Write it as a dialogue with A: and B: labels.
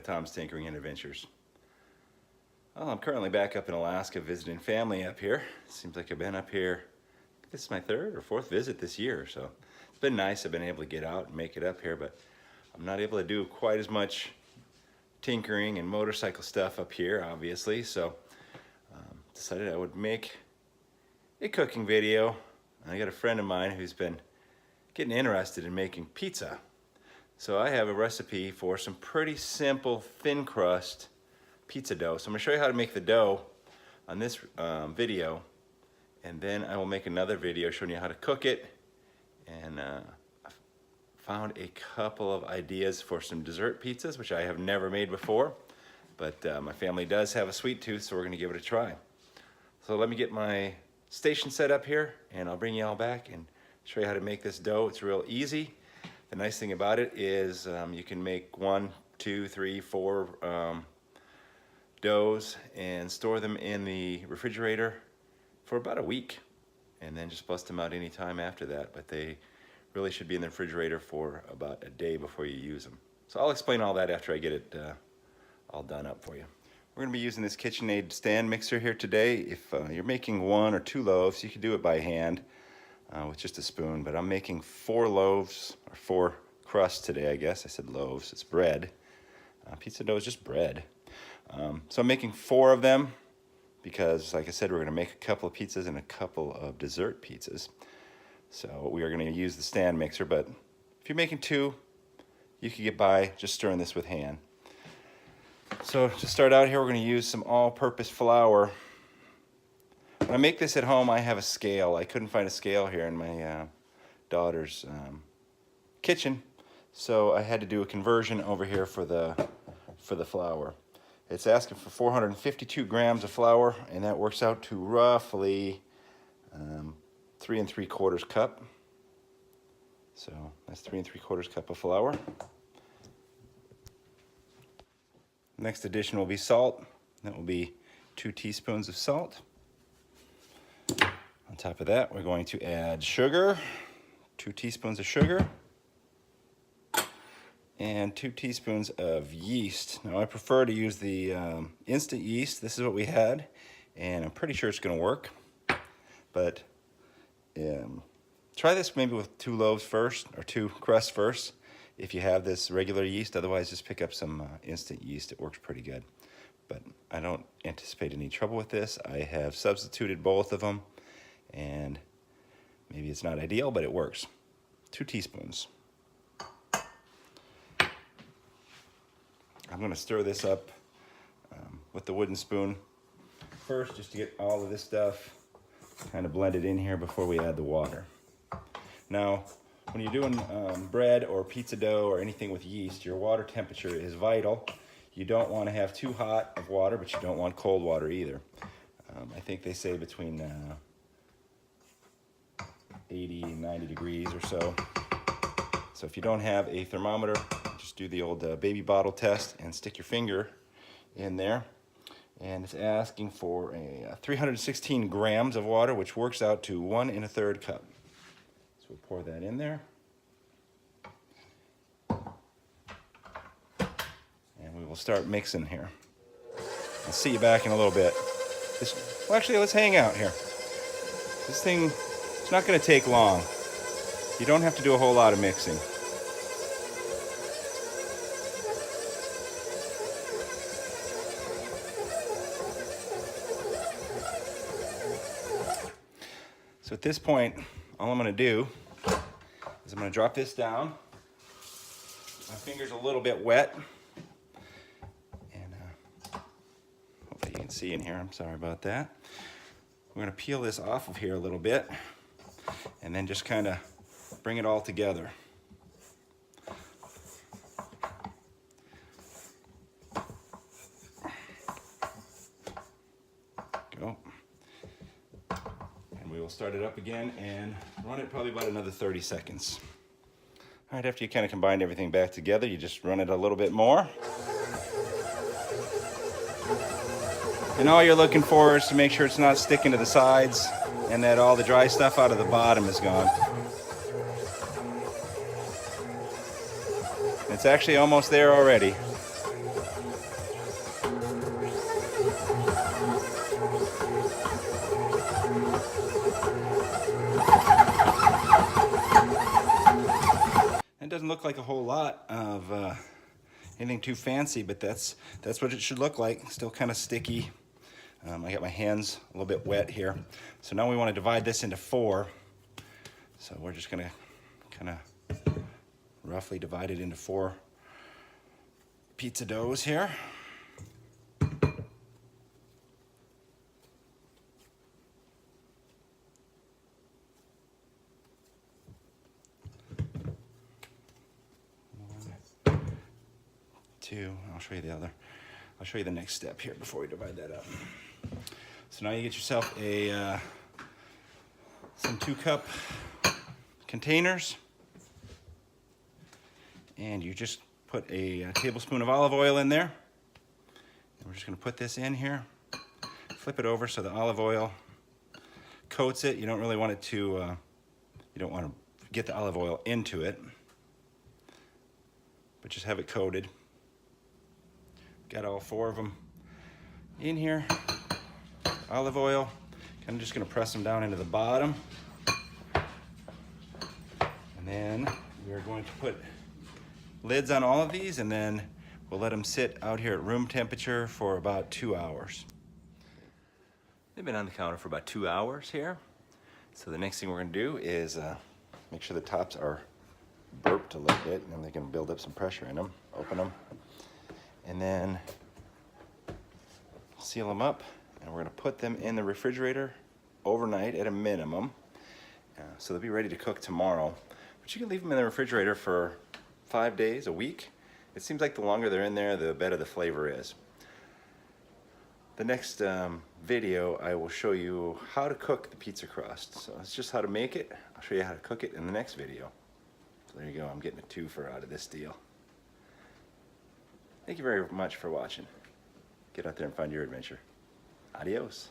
A: Tom's Tinkering and Adventures. Well, I'm currently back up in Alaska visiting family up here. Seems like I've been up here, this is my third or fourth visit this year, so it's been nice. I've been able to get out and make it up here, but I'm not able to do quite as much tinkering and motorcycle stuff up here, obviously, so decided I would make a cooking video. I got a friend of mine who's been getting interested in making pizza. So I have a recipe for some pretty simple thin crust pizza dough. So I'm going to show you how to make the dough on this video, and then I will make another video showing you how to cook it. And I found a couple of ideas for some dessert pizzas, which I have never made before, but my family does have a sweet tooth, so we're going to give it a try. So let me get my station set up here, and I'll bring you all back and show you how to make this dough. It's real easy. The nice thing about it is you can make 1, 2, 3, 4 doughs and store them in the refrigerator for about a week, and then just bust them out anytime after that. But they really should be in the refrigerator for about a day before you use them. So I'll explain all that after I get it all done up for you. We're going to be using this KitchenAid stand mixer here today. If you're making 1 or 2 loaves, you can do it by hand with just a spoon, but I'm making 4 loaves, or 4 crusts today, I guess. I said loaves, it's bread. Pizza dough is just bread. So I'm making 4 of them because, like I said, we're going to make a couple of pizzas and a couple of dessert pizzas. So we are going to use the stand mixer, but if you're making 2, you can get by just stirring this with hand. So to start out here, we're going to use some all-purpose flour. When I make this at home, I have a scale. I couldn't find a scale here in my daughter's kitchen, so I had to do a conversion over here for the flour. It's asking for 452 grams of flour, and that works out to roughly 3 3/4 cup. So that's 3 3/4 cup of flour. Next addition will be salt. That will be 2 teaspoons of salt. On top of that, we're going to add sugar, 2 teaspoons of sugar, and 2 teaspoons of yeast. Now I prefer to use the instant yeast. This is what we had, and I'm pretty sure it's going to work. But try this maybe with 2 loaves first, or 2 crusts first, if you have this regular yeast. Otherwise, just pick up some instant yeast. It works pretty good. But I don't anticipate any trouble with this. I have substituted both of them, and maybe it's not ideal, but it works. 2 teaspoons. I'm going to stir this up with the wooden spoon first, just to get all of this stuff kind of blended in here before we add the water. Now, when you're doing bread or pizza dough or anything with yeast, your water temperature is vital. You don't want to have too hot of water, but you don't want cold water either. I think they say between 80 and 90 degrees or so. So if you don't have a thermometer, just do the old baby bottle test and stick your finger in there. And it's asking for a 316 grams of water, which works out to 1 1/3 cup. So we'll pour that in there. And we will start mixing here. I'll see you back in a little bit. Well, actually, let's hang out here. This thing, it's not going to take long. You don't have to do a whole lot of mixing. So at this point, all I'm going to do is I'm going to drop this down. My finger's a little bit wet, and hopefully you can see in here. I'm sorry about that. We're going to peel this off of here a little bit, and then just kind of bring it all together. Go. And we will start it up again and run it probably about another 30 seconds. All right, after you kind of combine everything back together, you just run it a little bit more. And all you're looking for is to make sure it's not sticking to the sides and that all the dry stuff out of the bottom is gone. It's actually almost there already. It doesn't look like a whole lot of anything too fancy, but that's what it should look like. Still kind of sticky. I got my hands a little bit wet here. So now we want to divide this into 4. So we're just gonna kind of roughly divide it into 4 pizza doughs here. Two. I'll show you the other. I'll show you the next step here before we divide that up. So now you get yourself some 2-cup containers, and you just put a tablespoon of olive oil in there. And we're just going to put this in here, flip it over so the olive oil coats it. You don't really want it to, you don't want to get the olive oil into it, but just have it coated. Got all 4 of them in here. Olive oil. I'm just going to press them down into the bottom. And then we're going to put lids on all of these, and then we'll let them sit out here at room temperature for about 2 hours. They've been on the counter for about 2 hours here. So the next thing we're going to do is make sure the tops are burped a little bit, and then they can build up some pressure in them. Open them. And then seal them up, and we're going to put them in the refrigerator overnight at a minimum, so they'll be ready to cook tomorrow. But you can leave them in the refrigerator for 5 days, a week. It seems like the longer they're in there, the better the flavor is. The next video, I will show you how to cook the pizza crust. So it's just how to make it. I'll show you how to cook it in the next video. So there you go. I'm getting a 2-for out of this deal. Thank you very much for watching. Get out there and find your adventure. Adios.